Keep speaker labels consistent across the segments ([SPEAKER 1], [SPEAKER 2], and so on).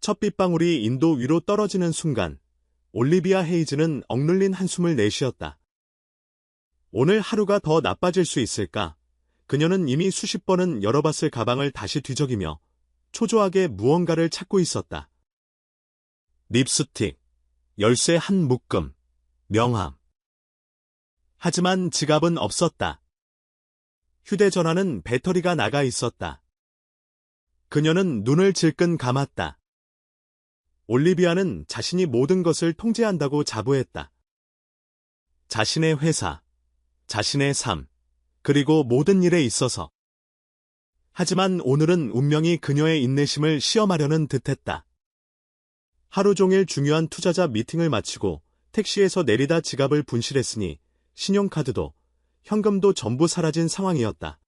[SPEAKER 1] 첫 빗방울이 인도 위로 떨어지는 순간 올리비아 헤이즈는 억눌린 한숨을 내쉬었다. 오늘 하루가 더 나빠질 수 있을까? 그녀는 이미 수십 번은 열어봤을 가방을 다시 뒤적이며 초조하게 무언가를 찾고 있었다. 립스틱, 열쇠 한 묶음, 명함. 하지만 지갑은 없었다. 휴대전화는 배터리가 나가 있었다. 그녀는 눈을 질끈 감았다. 올리비아는 자신이 모든 것을 통제한다고 자부했다. 자신의 회사, 자신의 삶, 그리고 모든 일에 있어서. 하지만 오늘은 운명이 그녀의 인내심을 시험하려는 듯했다. 하루 종일 중요한 투자자 미팅을 마치고 택시에서 내리다 지갑을 분실했으니 신용카드도 현금도 전부 사라진 상황이었다.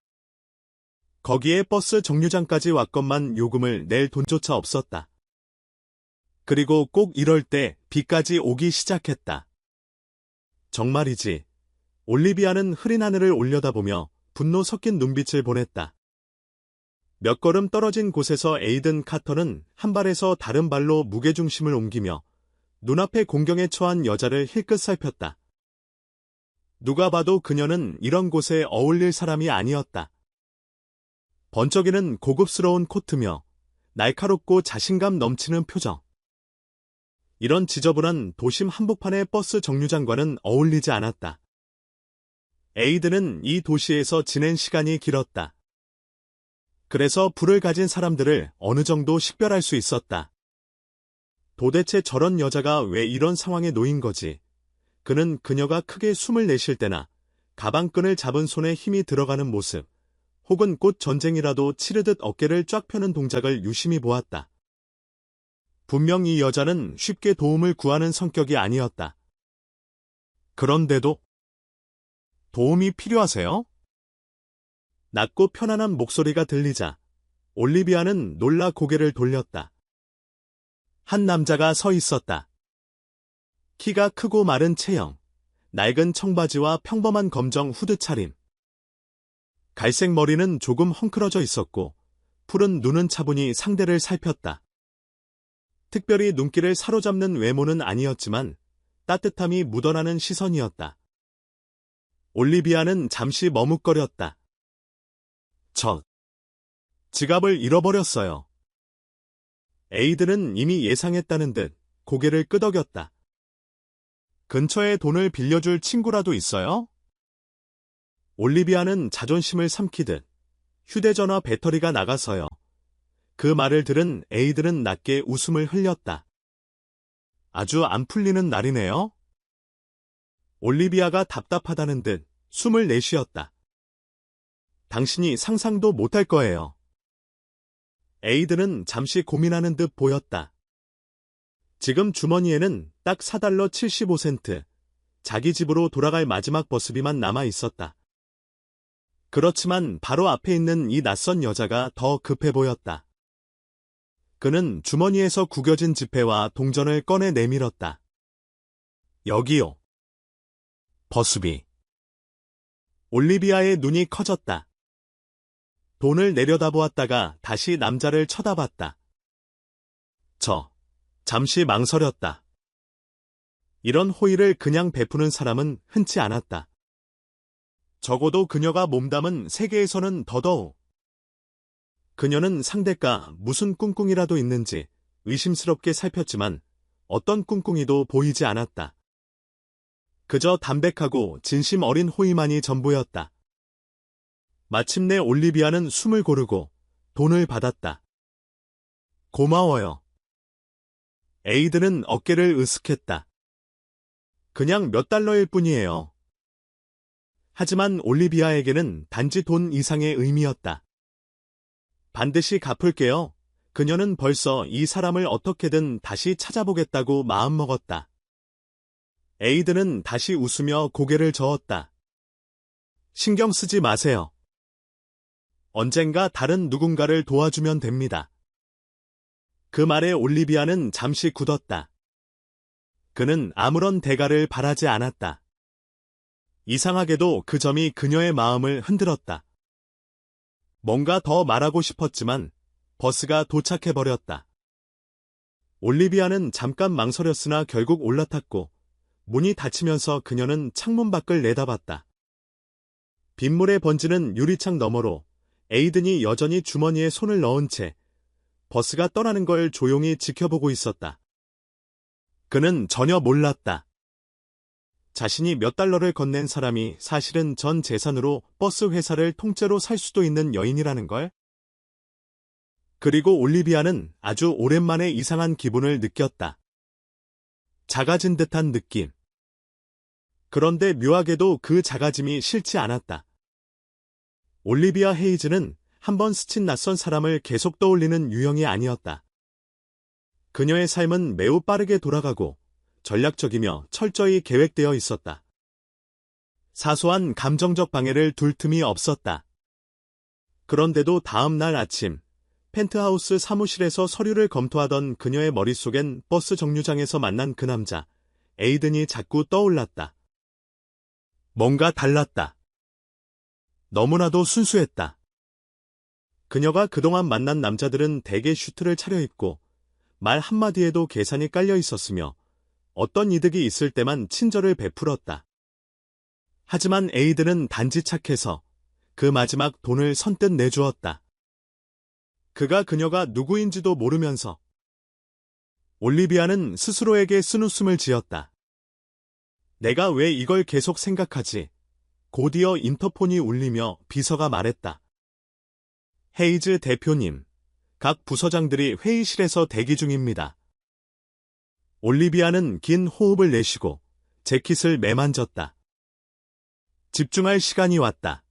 [SPEAKER 1] 거기에 버스 정류장까지 왔건만 요금을 낼 돈조차 없었다. 그리고 꼭 이럴 때 비까지 오기 시작했다. 정말이지. 올리비아는 흐린 하늘을 올려다보며 분노 섞인 눈빛을 보냈다. 몇 걸음 떨어진 곳에서 에이든 카터는 한 발에서 다른 발로 무게중심을 옮기며 눈앞에 공경에 처한 여자를 힐끗 살폈다. 누가 봐도 그녀는 이런 곳에 어울릴 사람이 아니었다. 번쩍이는 고급스러운 코트며 날카롭고 자신감 넘치는 표정. 이런 지저분한 도심 한복판의 버스 정류장과는 어울리지 않았다. 에이든은 이 도시에서 지낸 시간이 길었다. 그래서 부를 가진 사람들을 어느 정도 식별할 수 있었다. 도대체 저런 여자가 왜 이런 상황에 놓인 거지? 그는 그녀가 크게 숨을 내쉴 때나 가방끈을 잡은 손에 힘이 들어가는 모습, 혹은 꽃 전쟁이라도 치르듯 어깨를 쫙 펴는 동작을 유심히 보았다. 분명 이 여자는 쉽게 도움을 구하는 성격이 아니었다. 그런데도 도움이 필요하세요? 낮고 편안한 목소리가 들리자 올리비아는 놀라 고개를 돌렸다. 한 남자가 서 있었다. 키가 크고 마른 체형, 낡은 청바지와 평범한 검정 후드 차림. 갈색 머리는 조금 헝클어져 있었고 푸른 눈은 차분히 상대를 살폈다. 특별히 눈길을 사로잡는 외모는 아니었지만 따뜻함이 묻어나는 시선이었다. 올리비아는 잠시 머뭇거렸다. 지갑을 잃어버렸어요. 에이든은 이미 예상했다는 듯 고개를 끄덕였다. 근처에 돈을 빌려줄 친구라도 있어요? 올리비아는 자존심을 삼키듯 휴대전화 배터리가 나가서요. 그 말을 들은 에이든은 낮게 웃음을 흘렸다. 아주 안 풀리는 날이네요. 올리비아가 답답하다는 듯 숨을 내쉬었다. 당신이 상상도 못할 거예요. 에이든은 잠시 고민하는 듯 보였다. 지금 주머니에는 딱 4달러 75센트, 자기 집으로 돌아갈 마지막 버스비만 남아 있었다. 그렇지만 바로 앞에 있는 이 낯선 여자가 더 급해 보였다. 그는 주머니에서 구겨진 지폐와 동전을 꺼내 내밀었다. 여기요. 버스비. 올리비아의 눈이 커졌다. 돈을 내려다보았다가 다시 남자를 쳐다봤다. 잠시 망설였다. 이런 호의를 그냥 베푸는 사람은 흔치 않았다. 적어도 그녀가 몸담은 세계에서는 더더욱. 그녀는 상대가 무슨 꿍꿍이라도 있는지 의심스럽게 살폈지만 어떤 꿍꿍이도 보이지 않았다. 그저 담백하고 진심 어린 호의만이 전부였다. 마침내 올리비아는 숨을 고르고 돈을 받았다. 고마워요. 에이든은 어깨를 으쓱했다. 그냥 몇 달러일 뿐이에요. 하지만 올리비아에게는 단지 돈 이상의 의미였다. 반드시 갚을게요. 그녀는 벌써 이 사람을 어떻게든 다시 찾아보겠다고 마음먹었다. 에이든은 다시 웃으며 고개를 저었다. 신경 쓰지 마세요. 언젠가 다른 누군가를 도와주면 됩니다. 그 말에 올리비아는 잠시 굳었다. 그는 아무런 대가를 바라지 않았다. 이상하게도 그 점이 그녀의 마음을 흔들었다. 뭔가 더 말하고 싶었지만 버스가 도착해버렸다. 올리비아는 잠깐 망설였으나 결국 올라탔고 문이 닫히면서 그녀는 창문 밖을 내다봤다. 빗물에 번지는 유리창 너머로 에이든이 여전히 주머니에 손을 넣은 채 버스가 떠나는 걸 조용히 지켜보고 있었다. 그는 전혀 몰랐다. 자신이 몇 달러를 건넨 사람이 사실은 전 재산으로 버스 회사를 통째로 살 수도 있는 여인이라는 걸. 그리고 올리비아는 아주 오랜만에 이상한 기분을 느꼈다. 작아진 듯한 느낌. 그런데 묘하게도 그 작아짐이 싫지 않았다. 올리비아 헤이즈는 한번 스친 낯선 사람을 계속 떠올리는 유형이 아니었다. 그녀의 삶은 매우 빠르게 돌아가고 전략적이며 철저히 계획되어 있었다. 사소한 감정적 방해를 둘 틈이 없었다. 그런데도 다음 날 아침, 펜트하우스 사무실에서 서류를 검토하던 그녀의 머릿속엔 버스 정류장에서 만난 그 남자, 에이든이 자꾸 떠올랐다. 뭔가 달랐다. 너무나도 순수했다. 그녀가 그동안 만난 남자들은 대개 슈트를 차려입고 말 한마디에도 계산이 깔려 있었으며 어떤 이득이 있을 때만 친절을 베풀었다. 하지만 에이든은 단지 착해서 그 마지막 돈을 선뜻 내주었다. 그녀가 누구인지도 모르면서. 올리비아는 스스로에게 쓴웃음을 지었다. 내가 왜 이걸 계속 생각하지? 곧이어 인터폰이 울리며 비서가 말했다. 헤이즈 대표님, 각 부서장들이 회의실에서 대기 중입니다. 올리비아는 긴 호흡을 내쉬고 재킷을 매만졌다. 집중할 시간이 왔다.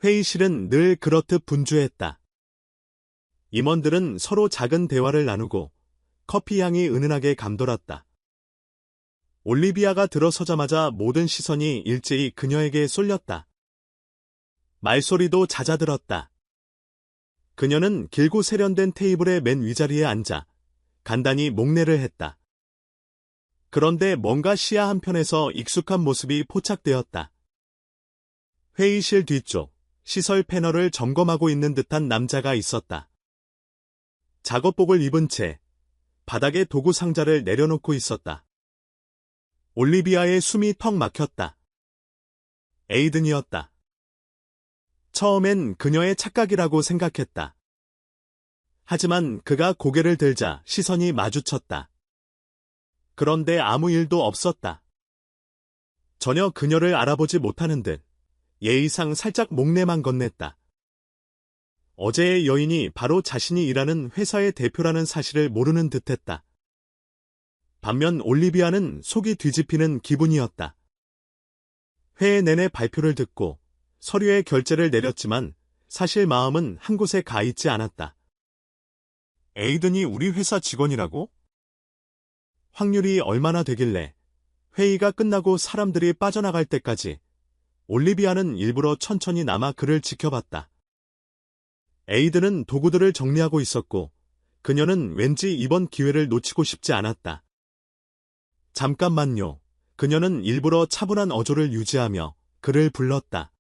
[SPEAKER 1] 회의실은 늘 그렇듯 분주했다. 임원들은 서로 작은 대화를 나누고 커피 향이 은은하게 감돌았다. 올리비아가 들어서자마자 모든 시선이 일제히 그녀에게 쏠렸다. 말소리도 잦아들었다. 그녀는 길고 세련된 테이블의 맨 위자리에 앉아 간단히 목례를 했다. 그런데 뭔가 시야 한편에서 익숙한 모습이 포착되었다. 회의실 뒤쪽, 시설 패널을 점검하고 있는 듯한 남자가 있었다. 작업복을 입은 채 바닥에 도구 상자를 내려놓고 있었다. 올리비아의 숨이 턱 막혔다. 에이든이었다. 처음엔 그녀의 착각이라고 생각했다. 하지만 그가 고개를 들자 시선이 마주쳤다. 그런데 아무 일도 없었다. 전혀 그녀를 알아보지 못하는 듯 예의상 살짝 목례만 건넸다. 어제의 여인이 바로 자신이 일하는 회사의 대표라는 사실을 모르는 듯했다. 반면 올리비아는 속이 뒤집히는 기분이었다. 회의 내내 발표를 듣고 서류에 결제를 내렸지만 사실 마음은 한 곳에 가 있지 않았다. 에이든이 우리 회사 직원이라고? 확률이 얼마나 되길래 회의가 끝나고 사람들이 빠져나갈 때까지 올리비아는 일부러 천천히 남아 그를 지켜봤다. 에이든은 도구들을 정리하고 있었고 그녀는 왠지 이번 기회를 놓치고 싶지 않았다. 잠깐만요. 그녀는 일부러 차분한 어조를 유지하며 그를 불렀다.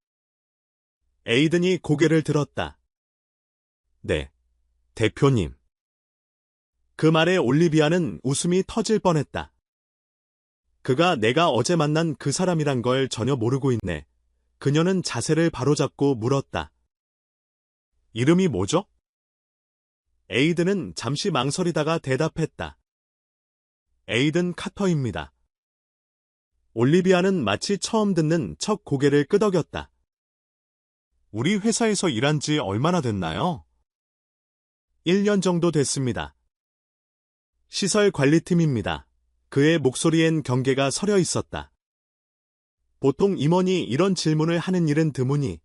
[SPEAKER 1] 에이든이 고개를 들었다. 네, 대표님. 그 말에 올리비아는 웃음이 터질 뻔했다. 그가 내가 어제 만난 그 사람이란 걸 전혀 모르고 있네. 그녀는 자세를 바로잡고 물었다. 이름이 뭐죠? 에이든은 잠시 망설이다가 대답했다. 에이든 카터입니다. 올리비아는 마치 처음 듣는 척 고개를 끄덕였다. 우리 회사에서 일한 지 얼마나 됐나요? 1년 정도 됐습니다. 시설 관리팀입니다. 그의 목소리엔 경계가 서려 있었다. 보통 임원이 이런 질문을 하는 일은 드무니.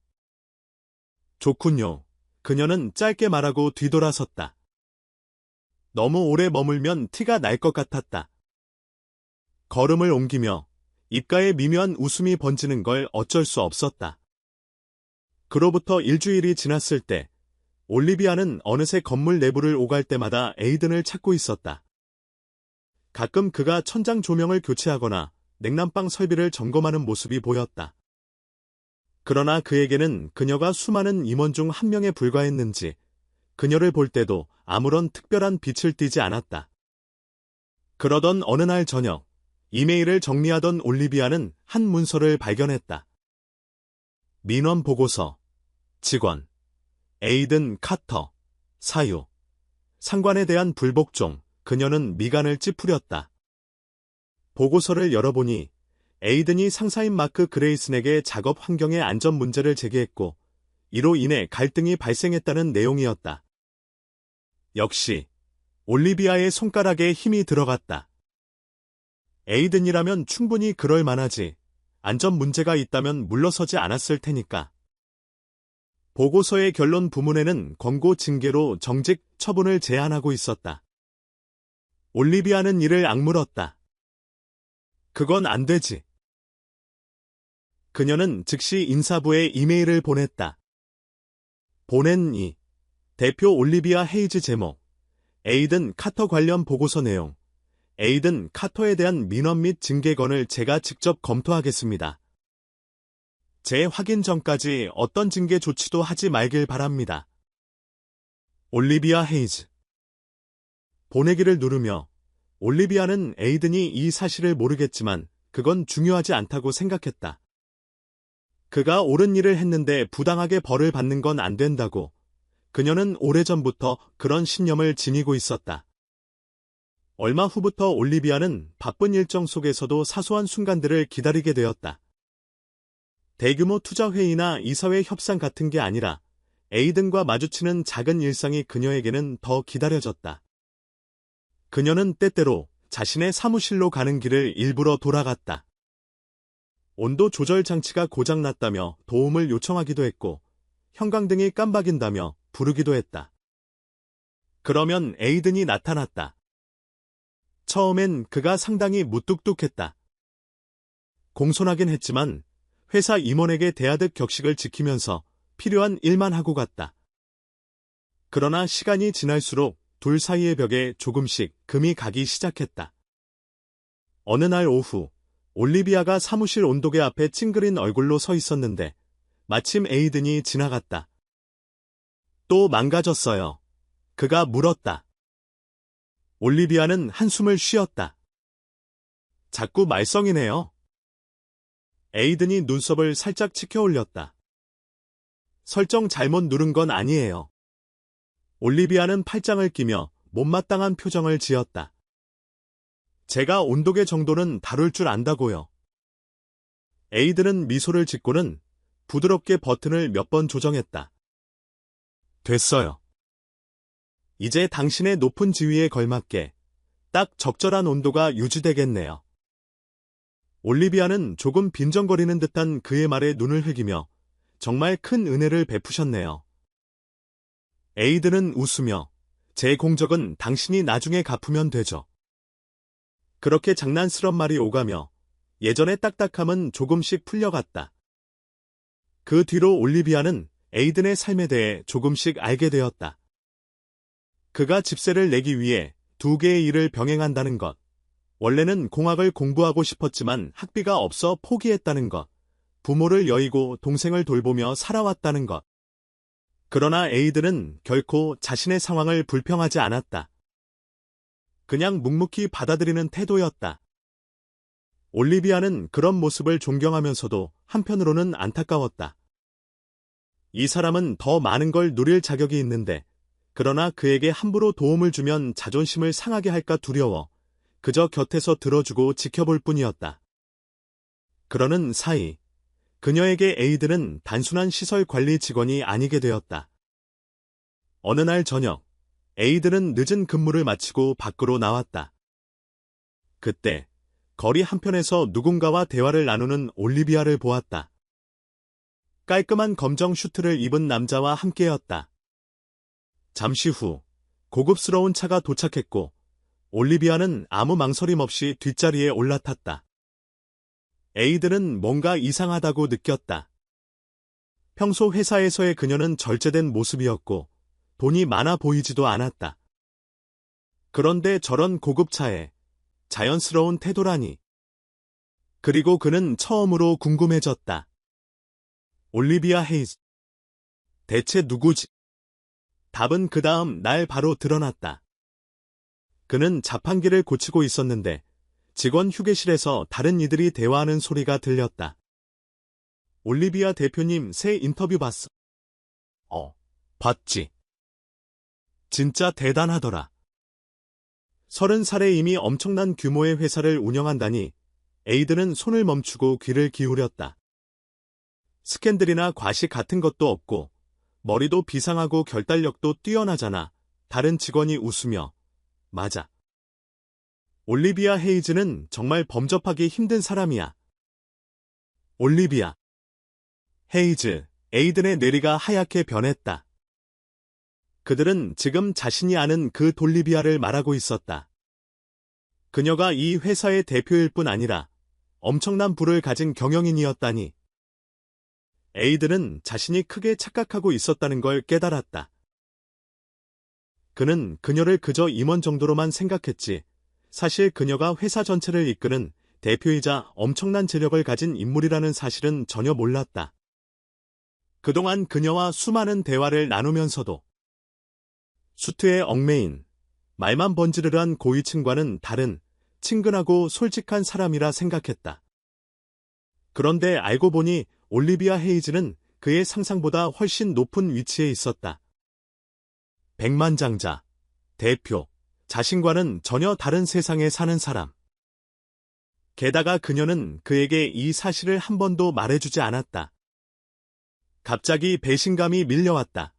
[SPEAKER 1] 좋군요. 그녀는 짧게 말하고 뒤돌아섰다. 너무 오래 머물면 티가 날 것 같았다. 걸음을 옮기며 입가에 미묘한 웃음이 번지는 걸 어쩔 수 없었다. 그로부터 일주일이 지났을 때 올리비아는 어느새 건물 내부를 오갈 때마다 에이든을 찾고 있었다. 가끔 그가 천장 조명을 교체하거나 냉난방 설비를 점검하는 모습이 보였다. 그러나 그에게는 그녀가 수많은 임원 중 한 명에 불과했는지 그녀를 볼 때도 아무런 특별한 빛을 띠지 않았다. 그러던 어느 날 저녁, 이메일을 정리하던 올리비아는 한 문서를 발견했다. 민원 보고서, 직원, 에이든 카터, 사유, 상관에 대한 불복종, 그녀는 미간을 찌푸렸다. 보고서를 열어보니 에이든이 상사인 마크 그레이슨에게 작업 환경의 안전 문제를 제기했고, 이로 인해 갈등이 발생했다는 내용이었다. 역시 올리비아의 손가락에 힘이 들어갔다. 에이든이라면 충분히 그럴 만하지. 안전 문제가 있다면 물러서지 않았을 테니까. 보고서의 결론 부문에는 권고 징계로 정직 처분을 제안하고 있었다. 올리비아는 이를 악물었다. 그건 안 되지. 그녀는 즉시 인사부에 이메일을 보냈다. 보낸 이 대표 올리비아 헤이즈 제목, 에이든 카터 관련 보고서 내용, 에이든 카터에 대한 민원 및 징계건을 제가 직접 검토하겠습니다. 재확인 전까지 어떤 징계 조치도 하지 말길 바랍니다. 올리비아 헤이즈. 보내기를 누르며 올리비아는 에이든이 이 사실을 모르겠지만 그건 중요하지 않다고 생각했다. 그가 옳은 일을 했는데 부당하게 벌을 받는 건 안 된다고 그녀는 오래전부터 그런 신념을 지니고 있었다. 얼마 후부터 올리비아는 바쁜 일정 속에서도 사소한 순간들을 기다리게 되었다. 대규모 투자회의나 이사회 협상 같은 게 아니라 에이든과 마주치는 작은 일상이 그녀에게는 더 기다려졌다. 그녀는 때때로 자신의 사무실로 가는 길을 일부러 돌아갔다. 온도 조절 장치가 고장났다며 도움을 요청하기도 했고 형광등이 깜박인다며 부르기도 했다. 그러면 에이든이 나타났다. 처음엔 그가 상당히 무뚝뚝했다. 공손하긴 했지만 회사 임원에게 대하듯 격식을 지키면서 필요한 일만 하고 갔다. 그러나 시간이 지날수록 둘 사이의 벽에 조금씩 금이 가기 시작했다. 어느 날 오후, 올리비아가 사무실 온도계 앞에 찡그린 얼굴로 서 있었는데 마침 에이든이 지나갔다. 또 망가졌어요. 그가 물었다. 올리비아는 한숨을 쉬었다. 자꾸 말썽이네요. 에이든이 눈썹을 살짝 치켜 올렸다. 설정 잘못 누른 건 아니에요. 올리비아는 팔짱을 끼며 못마땅한 표정을 지었다. 제가 온도계 정도는 다룰 줄 안다고요. 에이든은 미소를 짓고는 부드럽게 버튼을 몇 번 조정했다. 됐어요. 이제 당신의 높은 지위에 걸맞게 딱 적절한 온도가 유지되겠네요. 올리비아는 조금 빈정거리는 듯한 그의 말에 눈을 흘기며 정말 큰 은혜를 베푸셨네요. 에이든은 웃으며 제 공적은 당신이 나중에 갚으면 되죠. 그렇게 장난스런 말이 오가며 예전의 딱딱함은 조금씩 풀려갔다. 그 뒤로 올리비아는 에이든의 삶에 대해 조금씩 알게 되었다. 그가 집세를 내기 위해 두 개의 일을 병행한다는 것, 원래는 공학을 공부하고 싶었지만 학비가 없어 포기했다는 것, 부모를 여의고 동생을 돌보며 살아왔다는 것. 그러나 에이든은 결코 자신의 상황을 불평하지 않았다. 그냥 묵묵히 받아들이는 태도였다. 올리비아는 그런 모습을 존경하면서도 한편으로는 안타까웠다. 이 사람은 더 많은 걸 누릴 자격이 있는데 그러나 그에게 함부로 도움을 주면 자존심을 상하게 할까 두려워 그저 곁에서 들어주고 지켜볼 뿐이었다. 그러는 사이 그녀에게 에이든은 단순한 시설 관리 직원이 아니게 되었다. 어느 날 저녁 에이든은 늦은 근무를 마치고 밖으로 나왔다. 그때 거리 한편에서 누군가와 대화를 나누는 올리비아를 보았다. 깔끔한 검정 슈트를 입은 남자와 함께였다. 잠시 후 고급스러운 차가 도착했고 올리비아는 아무 망설임 없이 뒷자리에 올라탔다. 에이든은 뭔가 이상하다고 느꼈다. 평소 회사에서의 그녀는 절제된 모습이었고 돈이 많아 보이지도 않았다. 그런데 저런 고급차에 자연스러운 태도라니. 그리고 그는 처음으로 궁금해졌다. 올리비아 헤이즈. 대체 누구지? 답은 그 다음 날 바로 드러났다. 그는 자판기를 고치고 있었는데 직원 휴게실에서 다른 이들이 대화하는 소리가 들렸다. 올리비아 대표님 새 인터뷰 봤어. 봤지. 진짜 대단하더라. 30살에 이미 엄청난 규모의 회사를 운영한다니 에이든은 손을 멈추고 귀를 기울였다. 스캔들이나 과시 같은 것도 없고 머리도 비상하고 결단력도 뛰어나잖아. 다른 직원이 웃으며 맞아. 올리비아 헤이즈는 정말 범접하기 힘든 사람이야. 올리비아 헤이즈, 에이든의 뇌리가 하얗게 변했다. 그들은 지금 자신이 아는 그 돌리비아를 말하고 있었다. 그녀가 이 회사의 대표일 뿐 아니라 엄청난 부를 가진 경영인이었다니. 에이든은 자신이 크게 착각하고 있었다는 걸 깨달았다. 그는 그녀를 그저 임원 정도로만 생각했지. 사실 그녀가 회사 전체를 이끄는 대표이자 엄청난 재력을 가진 인물이라는 사실은 전혀 몰랐다. 그동안 그녀와 수많은 대화를 나누면서도 수트에 얽매인 말만 번지르르한 고위층과는 다른 친근하고 솔직한 사람이라 생각했다. 그런데 알고 보니 올리비아 헤이즈는 그의 상상보다 훨씬 높은 위치에 있었다. 백만장자, 대표, 자신과는 전혀 다른 세상에 사는 사람. 게다가 그녀는 그에게 이 사실을 한 번도 말해주지 않았다. 갑자기 배신감이 밀려왔다.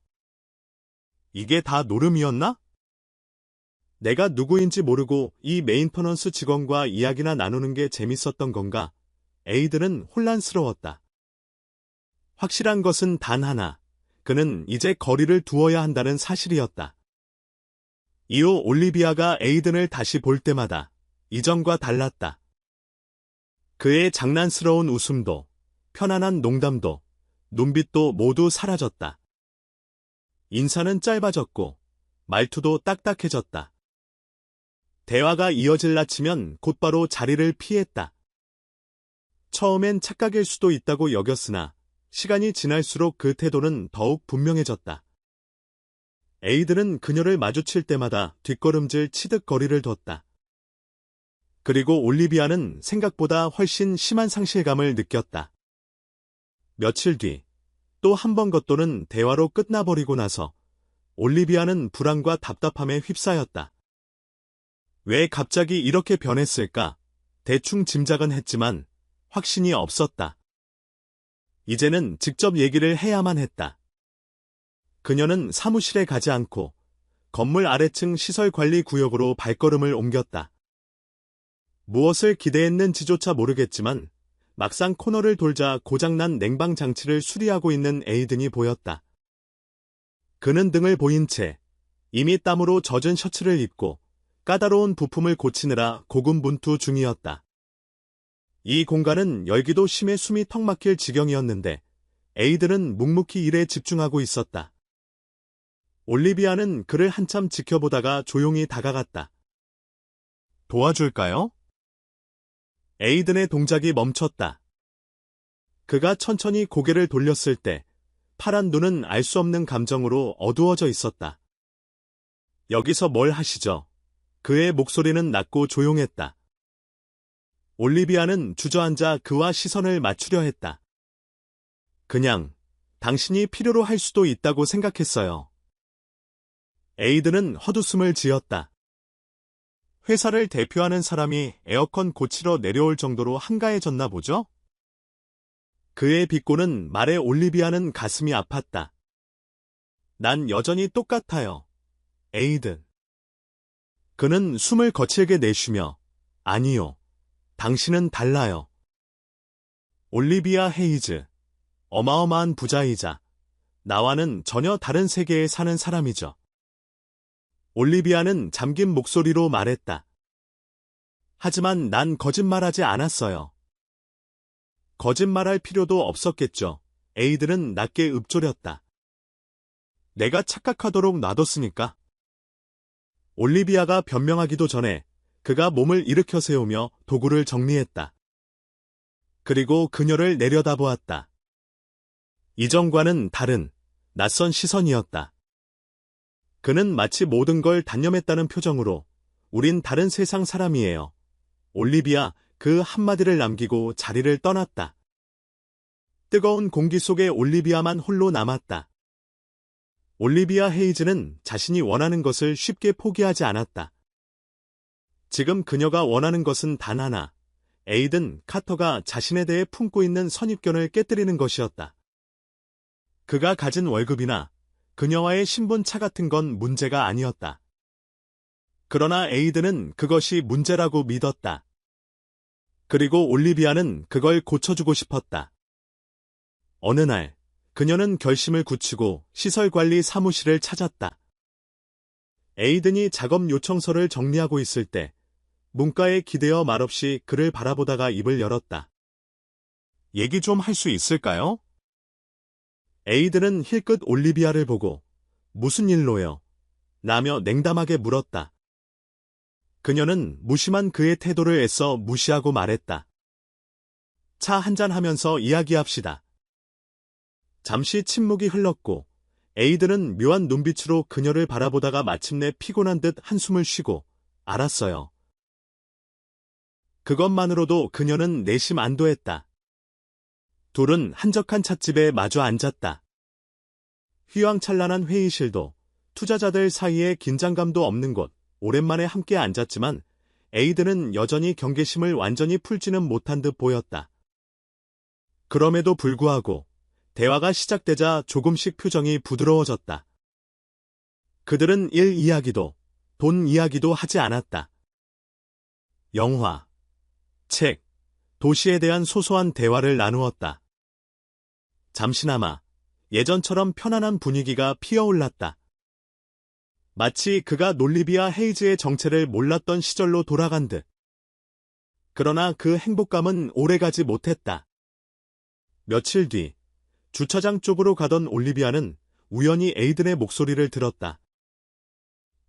[SPEAKER 1] 이게 다 노름이었나? 내가 누구인지 모르고 이 메인터넌스 직원과 이야기나 나누는 게 재밌었던 건가? 에이든은 혼란스러웠다. 확실한 것은 단 하나. 그는 이제 거리를 두어야 한다는 사실이었다. 이후 올리비아가 에이든을 다시 볼 때마다 이전과 달랐다. 그의 장난스러운 웃음도, 편안한 농담도, 눈빛도 모두 사라졌다. 인사는 짧아졌고 말투도 딱딱해졌다. 대화가 이어질라 치면 곧바로 자리를 피했다. 처음엔 착각일 수도 있다고 여겼으나 시간이 지날수록 그 태도는 더욱 분명해졌다. 에이든은 그녀를 마주칠 때마다 뒷걸음질 치듯 거리를 뒀다. 그리고 올리비아는 생각보다 훨씬 심한 상실감을 느꼈다. 며칠 뒤 또 한 번 겉도는 대화로 끝나버리고 나서 올리비아는 불안과 답답함에 휩싸였다. 왜 갑자기 이렇게 변했을까? 대충 짐작은 했지만 확신이 없었다. 이제는 직접 얘기를 해야만 했다. 그녀는 사무실에 가지 않고 건물 아래층 시설관리구역으로 발걸음을 옮겼다. 무엇을 기대했는지조차 모르겠지만 막상 코너를 돌자 고장난 냉방 장치를 수리하고 있는 에이든이 보였다. 그는 등을 보인 채 이미 땀으로 젖은 셔츠를 입고 까다로운 부품을 고치느라 고군분투 중이었다. 이 공간은 열기도 심해 숨이 턱 막힐 지경이었는데 에이든은 묵묵히 일에 집중하고 있었다. 올리비아는 그를 한참 지켜보다가 조용히 다가갔다. 도와줄까요? 에이든의 동작이 멈췄다. 그가 천천히 고개를 돌렸을 때 파란 눈은 알 수 없는 감정으로 어두워져 있었다. 여기서 뭘 하시죠? 그의 목소리는 낮고 조용했다. 올리비아는 주저앉아 그와 시선을 맞추려 했다. 그냥 당신이 필요로 할 수도 있다고 생각했어요. 에이든은 헛웃음을 지었다. 회사를 대표하는 사람이 에어컨 고치러 내려올 정도로 한가해졌나 보죠? 그의 비꼬는 말에 올리비아는 가슴이 아팠다. 난 여전히 똑같아요. 에이든. 그는 숨을 거칠게 내쉬며 아니요. 당신은 달라요. 올리비아 헤이즈. 어마어마한 부자이자 나와는 전혀 다른 세계에 사는 사람이죠. 올리비아는 잠긴 목소리로 말했다. 하지만 난 거짓말하지 않았어요. 거짓말할 필요도 없었겠죠. 에이든은 낮게 읊조렸다. 내가 착각하도록 놔뒀으니까. 올리비아가 변명하기도 전에 그가 몸을 일으켜 세우며 도구를 정리했다. 그리고 그녀를 내려다보았다. 이전과는 다른 낯선 시선이었다. 그는 마치 모든 걸 단념했다는 표정으로 우린 다른 세상 사람이에요. 올리비아 그 한마디를 남기고 자리를 떠났다. 뜨거운 공기 속에 올리비아만 홀로 남았다. 올리비아 헤이즈는 자신이 원하는 것을 쉽게 포기하지 않았다. 지금 그녀가 원하는 것은 단 하나, 에이든 카터가 자신에 대해 품고 있는 선입견을 깨뜨리는 것이었다. 그가 가진 월급이나 그녀와의 신분차 같은 건 문제가 아니었다. 그러나 에이든은 그것이 문제라고 믿었다. 그리고 올리비아는 그걸 고쳐주고 싶었다. 어느 날, 그녀는 결심을 굳히고 시설관리 사무실을 찾았다. 에이든이 작업 요청서를 정리하고 있을 때 문가에 기대어 말없이 그를 바라보다가 입을 열었다. 얘기 좀 할 수 있을까요? 에이든은 힐끗 올리비아를 보고 무슨 일로요? 라며 냉담하게 물었다. 그녀는 무심한 그의 태도를 애써 무시하고 말했다. 차 한잔 하면서 이야기합시다. 잠시 침묵이 흘렀고 에이든은 묘한 눈빛으로 그녀를 바라보다가 마침내 피곤한 듯 한숨을 쉬고 알았어요. 그것만으로도 그녀는 내심 안도했다. 둘은 한적한 찻집에 마주 앉았다. 휘황찬란한 회의실도 투자자들 사이에 긴장감도 없는 곳, 오랜만에 함께 앉았지만 에이든은 여전히 경계심을 완전히 풀지는 못한 듯 보였다. 그럼에도 불구하고 대화가 시작되자 조금씩 표정이 부드러워졌다. 그들은 일 이야기도 돈 이야기도 하지 않았다. 영화, 책, 도시에 대한 소소한 대화를 나누었다. 잠시나마 예전처럼 편안한 분위기가 피어올랐다. 마치 그가 올리비아 헤이즈의 정체를 몰랐던 시절로 돌아간 듯. 그러나 그 행복감은 오래가지 못했다. 며칠 뒤 주차장 쪽으로 가던 올리비아는 우연히 에이든의 목소리를 들었다.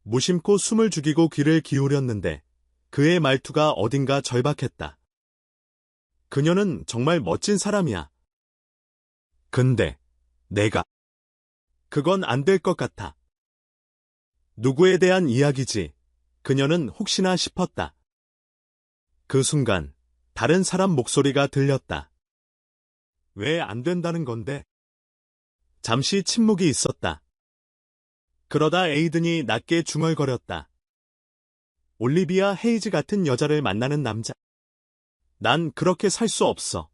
[SPEAKER 1] 무심코 숨을 죽이고 귀를 기울였는데 그의 말투가 어딘가 절박했다. 그녀는 정말 멋진 사람이야. 근데 내가 그건 안 될 것 같아. 누구에 대한 이야기지? 그녀는 혹시나 싶었다. 그 순간 다른 사람 목소리가 들렸다. 왜 안 된다는 건데? 잠시 침묵이 있었다. 그러다 에이든이 낮게 중얼거렸다. 올리비아 헤이즈 같은 여자를 만나는 남자. 난 그렇게 살 수 없어.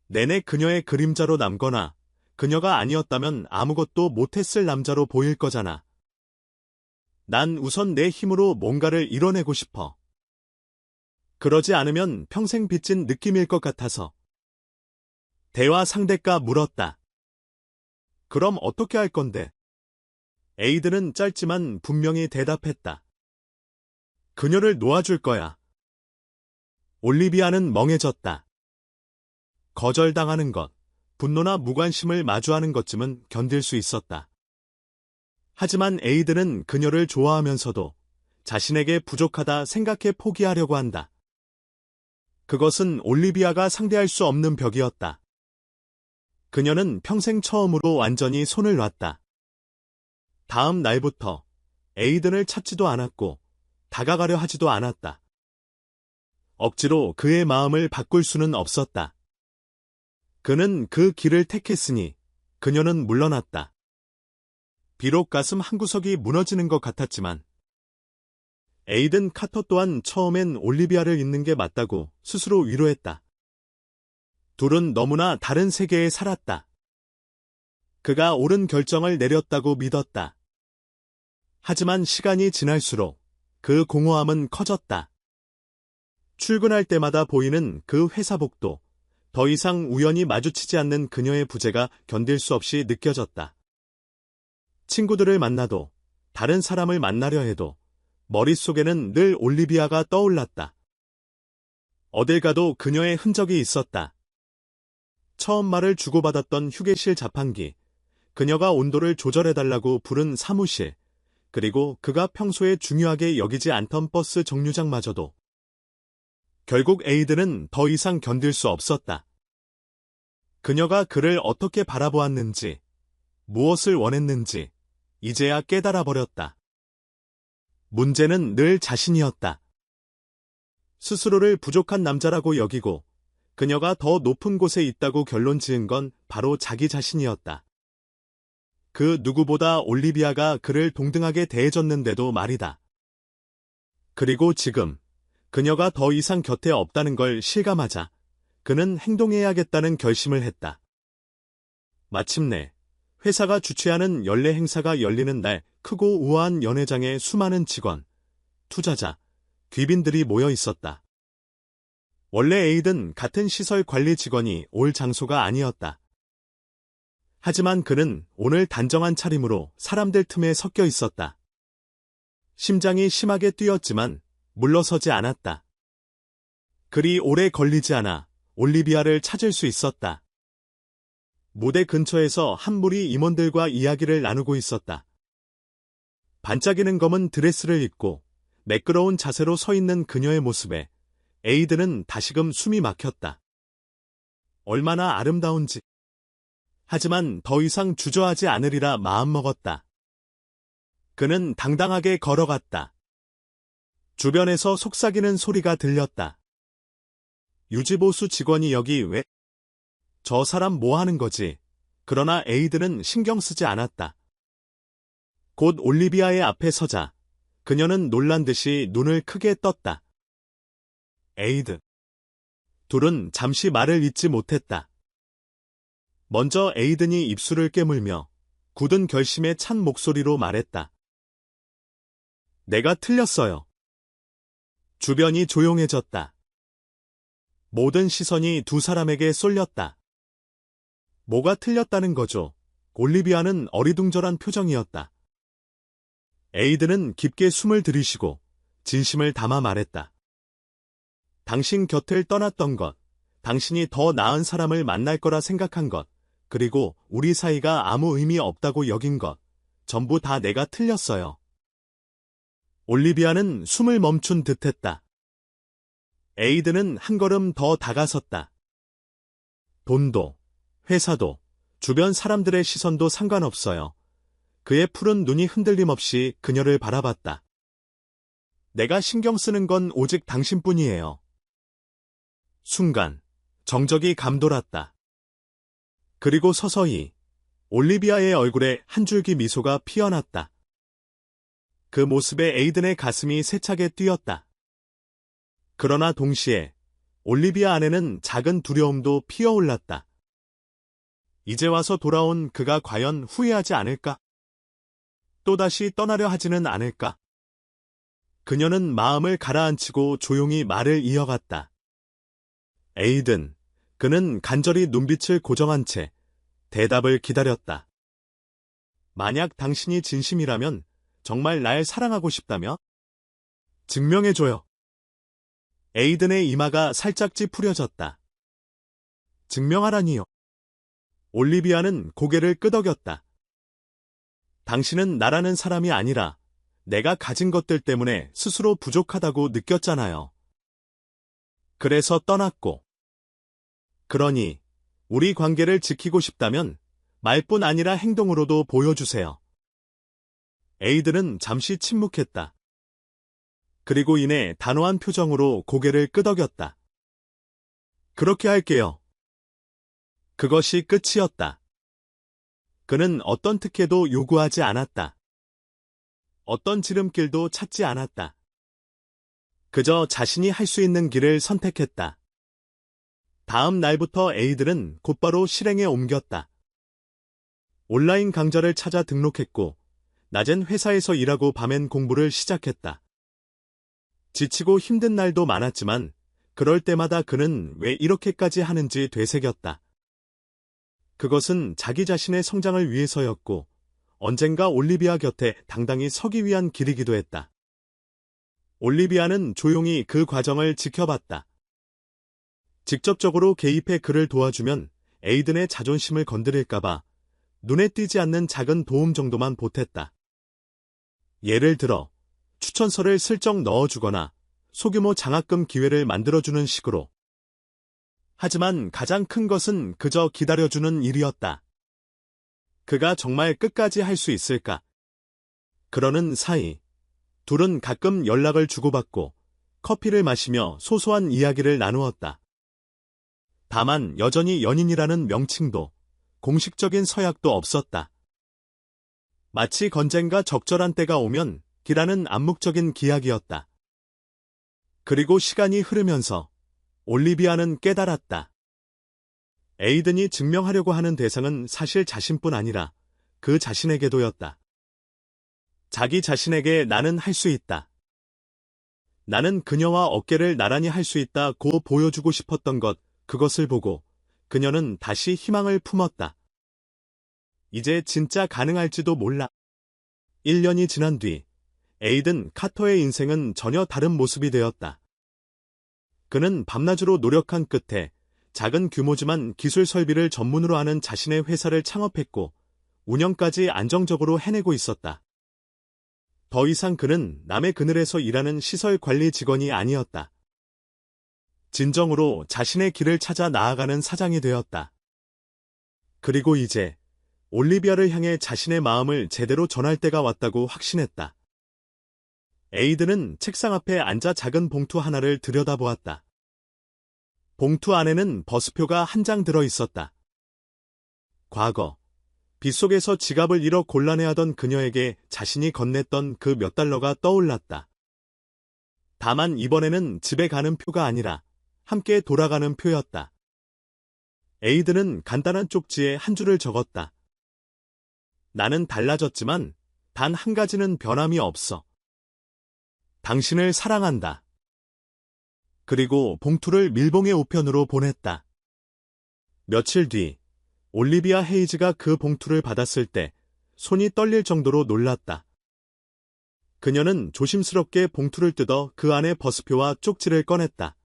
[SPEAKER 1] 내내 그녀의 그림자로 남거나 그녀가 아니었다면 아무것도 못했을 남자로 보일 거잖아. 난 우선 내 힘으로 뭔가를 이뤄내고 싶어. 그러지 않으면 평생 빚진 느낌일 것 같아서. 대화 상대가 물었다. 그럼 어떻게 할 건데? 에이든은 짧지만 분명히 대답했다. 그녀를 놓아줄 거야. 올리비아는 멍해졌다. 거절당하는 것, 분노나 무관심을 마주하는 것쯤은 견딜 수 있었다. 하지만 에이든은 그녀를 좋아하면서도 자신에게 부족하다 생각해 포기하려고 한다. 그것은 올리비아가 상대할 수 없는 벽이었다. 그녀는 평생 처음으로 완전히 손을 놨다. 다음 날부터 에이든을 찾지도 않았고 다가가려 하지도 않았다. 억지로 그의 마음을 바꿀 수는 없었다. 그는 그 길을 택했으니 그녀는 물러났다. 비록 가슴 한구석이 무너지는 것 같았지만 에이든 카터 또한 처음엔 올리비아를 잊는 게 맞다고 스스로 위로했다. 둘은 너무나 다른 세계에 살았다. 그가 옳은 결정을 내렸다고 믿었다. 하지만 시간이 지날수록 그 공허함은 커졌다. 출근할 때마다 보이는 그 회사복도 더 이상 우연히 마주치지 않는 그녀의 부재가 견딜 수 없이 느껴졌다. 친구들을 만나도 다른 사람을 만나려 해도 머릿속에는 늘 올리비아가 떠올랐다. 어딜 가도 그녀의 흔적이 있었다. 처음 말을 주고받았던 휴게실 자판기, 그녀가 온도를 조절해달라고 부른 사무실, 그리고 그가 평소에 중요하게 여기지 않던 버스 정류장마저도. 결국 에이든은 더 이상 견딜 수 없었다. 그녀가 그를 어떻게 바라보았는지, 무엇을 원했는지, 이제야 깨달아 버렸다. 문제는 늘 자신이었다. 스스로를 부족한 남자라고 여기고 그녀가 더 높은 곳에 있다고 결론 지은 건 바로 자기 자신이었다. 그 누구보다 올리비아가 그를 동등하게 대해줬는데도 말이다. 그리고 지금 그녀가 더 이상 곁에 없다는 걸 실감하자 그는 행동해야겠다는 결심을 했다. 마침내 회사가 주최하는 연례 행사가 열리는 날 크고 우아한 연회장에 수많은 직원, 투자자, 귀빈들이 모여 있었다. 원래 에이든 같은 시설 관리 직원이 올 장소가 아니었다. 하지만 그는 오늘 단정한 차림으로 사람들 틈에 섞여 있었다. 심장이 심하게 뛰었지만 물러서지 않았다. 그리 오래 걸리지 않아 올리비아를 찾을 수 있었다. 무대 근처에서 한 무리 임원들과 이야기를 나누고 있었다. 반짝이는 검은 드레스를 입고 매끄러운 자세로 서 있는 그녀의 모습에 에이든은 다시금 숨이 막혔다. 얼마나 아름다운지. 하지만 더 이상 주저하지 않으리라 마음먹었다. 그는 당당하게 걸어갔다. 주변에서 속삭이는 소리가 들렸다. 유지보수 직원이 여기 왜? 저 사람 뭐 하는 거지? 그러나 에이든은 신경 쓰지 않았다. 곧 올리비아의 앞에 서자 그녀는 놀란 듯이 눈을 크게 떴다. 에이든. 둘은 잠시 말을 잇지 못했다. 먼저 에이든이 입술을 깨물며 굳은 결심에 찬 목소리로 말했다. 내가 틀렸어요. 주변이 조용해졌다. 모든 시선이 두 사람에게 쏠렸다. 뭐가 틀렸다는 거죠? 올리비아는 어리둥절한 표정이었다. 에이든은 깊게 숨을 들이쉬고 진심을 담아 말했다. 당신 곁을 떠났던 것, 당신이 더 나은 사람을 만날 거라 생각한 것, 그리고 우리 사이가 아무 의미 없다고 여긴 것, 전부 다 내가 틀렸어요. 올리비아는 숨을 멈춘 듯했다. 에이든은 한 걸음 더 다가섰다. 돈도, 회사도, 주변 사람들의 시선도 상관없어요. 그의 푸른 눈이 흔들림 없이 그녀를 바라봤다. 내가 신경 쓰는 건 오직 당신뿐이에요. 순간, 정적이 감돌았다. 그리고 서서히 올리비아의 얼굴에 한 줄기 미소가 피어났다. 그 모습에 에이든의 가슴이 세차게 뛰었다. 그러나 동시에 올리비아 안에는 작은 두려움도 피어올랐다. 이제 와서 돌아온 그가 과연 후회하지 않을까? 또다시 떠나려 하지는 않을까? 그녀는 마음을 가라앉히고 조용히 말을 이어갔다. 에이든, 그는 간절히 눈빛을 고정한 채 대답을 기다렸다. 만약 당신이 진심이라면 정말 날 사랑하고 싶다며? 증명해줘요. 에이든의 이마가 살짝 찌푸려졌다. 증명하라니요. 올리비아는 고개를 끄덕였다. 당신은 나라는 사람이 아니라 내가 가진 것들 때문에 스스로 부족하다고 느꼈잖아요. 그래서 떠났고. 그러니 우리 관계를 지키고 싶다면 말뿐 아니라 행동으로도 보여주세요. 에이든은 잠시 침묵했다. 그리고 이내 단호한 표정으로 고개를 끄덕였다. 그렇게 할게요. 그것이 끝이었다. 그는 어떤 특혜도 요구하지 않았다. 어떤 지름길도 찾지 않았다. 그저 자신이 할 수 있는 길을 선택했다. 다음 날부터 에이든은 곧바로 실행에 옮겼다. 온라인 강좌를 찾아 등록했고, 낮엔 회사에서 일하고 밤엔 공부를 시작했다. 지치고 힘든 날도 많았지만, 그럴 때마다 그는 왜 이렇게까지 하는지 되새겼다. 그것은 자기 자신의 성장을 위해서였고, 언젠가 올리비아 곁에 당당히 서기 위한 길이기도 했다. 올리비아는 조용히 그 과정을 지켜봤다. 직접적으로 개입해 그를 도와주면 에이든의 자존심을 건드릴까봐 눈에 띄지 않는 작은 도움 정도만 보탰다. 예를 들어 추천서를 슬쩍 넣어주거나 소규모 장학금 기회를 만들어주는 식으로. 하지만 가장 큰 것은 그저 기다려주는 일이었다. 그가 정말 끝까지 할 수 있을까? 그러는 사이 둘은 가끔 연락을 주고받고 커피를 마시며 소소한 이야기를 나누었다. 다만 여전히 연인이라는 명칭도 공식적인 서약도 없었다. 마치 건쟁과 적절한 때가 오면 기라는 암묵적인 기약이었다. 그리고 시간이 흐르면서 올리비아는 깨달았다. 에이든이 증명하려고 하는 대상은 사실 자신뿐 아니라 그 자신에게도였다. 자기 자신에게 나는 할 수 있다. 나는 그녀와 어깨를 나란히 할 수 있다고 보여주고 싶었던 것, 그것을 보고 그녀는 다시 희망을 품었다. 이제 진짜 가능할지도 몰라. 1년이 지난 뒤 에이든 카터의 인생은 전혀 다른 모습이 되었다. 그는 밤낮으로 노력한 끝에 작은 규모지만 기술 설비를 전문으로 하는 자신의 회사를 창업했고 운영까지 안정적으로 해내고 있었다. 더 이상 그는 남의 그늘에서 일하는 시설 관리 직원이 아니었다. 진정으로 자신의 길을 찾아 나아가는 사장이 되었다. 그리고 이제 올리비아를 향해 자신의 마음을 제대로 전할 때가 왔다고 확신했다. 에이든은 책상 앞에 앉아 작은 봉투 하나를 들여다보았다. 봉투 안에는 버스표가 한 장 들어 있었다. 과거, 빗속에서 지갑을 잃어 곤란해하던 그녀에게 자신이 건넸던 그 몇 달러가 떠올랐다. 다만 이번에는 집에 가는 표가 아니라 함께 돌아가는 표였다. 에이든은 간단한 쪽지에 한 줄을 적었다. 나는 달라졌지만 단 한 가지는 변함이 없어. 당신을 사랑한다. 그리고 봉투를 밀봉의 우편으로 보냈다. 며칠 뒤 올리비아 헤이즈가 그 봉투를 받았을 때 손이 떨릴 정도로 놀랐다. 그녀는 조심스럽게 봉투를 뜯어 그 안에 버스표와 쪽지를 꺼냈다.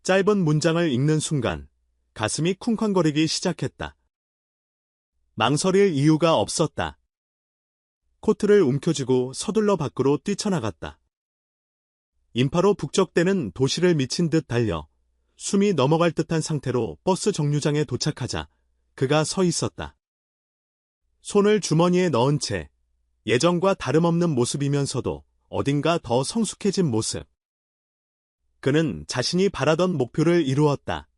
[SPEAKER 1] 짧은 문장을 읽는 순간 가슴이 쿵쾅거리기 시작했다. 망설일 이유가 없었다. 코트를 움켜쥐고 서둘러 밖으로 뛰쳐나갔다. 인파로 북적대는 도시를 미친 듯 달려 숨이 넘어갈 듯한 상태로 버스 정류장에 도착하자 그가 서 있었다. 손을 주머니에 넣은 채 예전과 다름없는 모습이면서도 어딘가 더 성숙해진 모습. 그는 자신이 바라던 목표를 이루었다.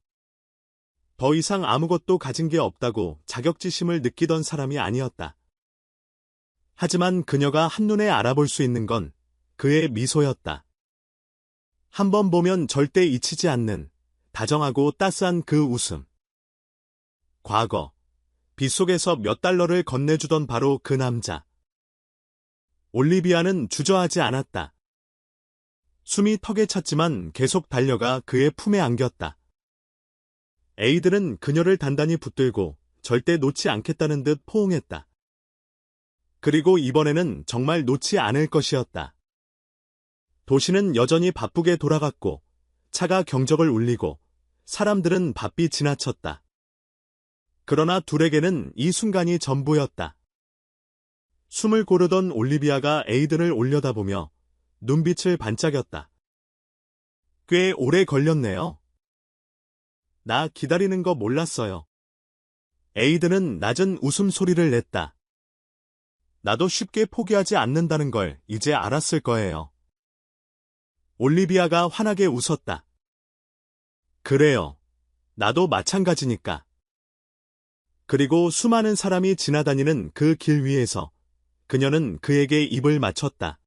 [SPEAKER 1] 더 이상 아무것도 가진 게 없다고 자격지심을 느끼던 사람이 아니었다. 하지만 그녀가 한눈에 알아볼 수 있는 건 그의 미소였다. 한 번 보면 절대 잊히지 않는 다정하고 따스한 그 웃음. 과거, 빗속에서 몇 달러를 건네주던 바로 그 남자. 올리비아는 주저하지 않았다. 숨이 턱에 찼지만 계속 달려가 그의 품에 안겼다. 에이든은 그녀를 단단히 붙들고 절대 놓지 않겠다는 듯 포옹했다. 그리고 이번에는 정말 놓지 않을 것이었다. 도시는 여전히 바쁘게 돌아갔고 차가 경적을 울리고 사람들은 바삐 지나쳤다. 그러나 둘에게는 이 순간이 전부였다. 숨을 고르던 올리비아가 에이든을 올려다보며 눈빛을 반짝였다. 꽤 오래 걸렸네요. 나 기다리는 거 몰랐어요. 에이든은 낮은 웃음소리를 냈다. 나도 쉽게 포기하지 않는다는 걸 이제 알았을 거예요. 올리비아가 환하게 웃었다. 그래요. 나도 마찬가지니까. 그리고 수많은 사람이 지나다니는 그 길 위에서 그녀는 그에게 입을 맞췄다.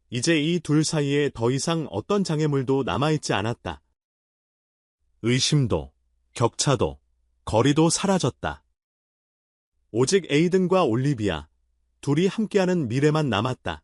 [SPEAKER 1] 이제 이 둘 사이에 더 이상 어떤 장애물도 남아있지 않았다. 의심도, 격차도, 거리도 사라졌다. 오직 에이든과 올리비아, 둘이 함께하는 미래만 남았다.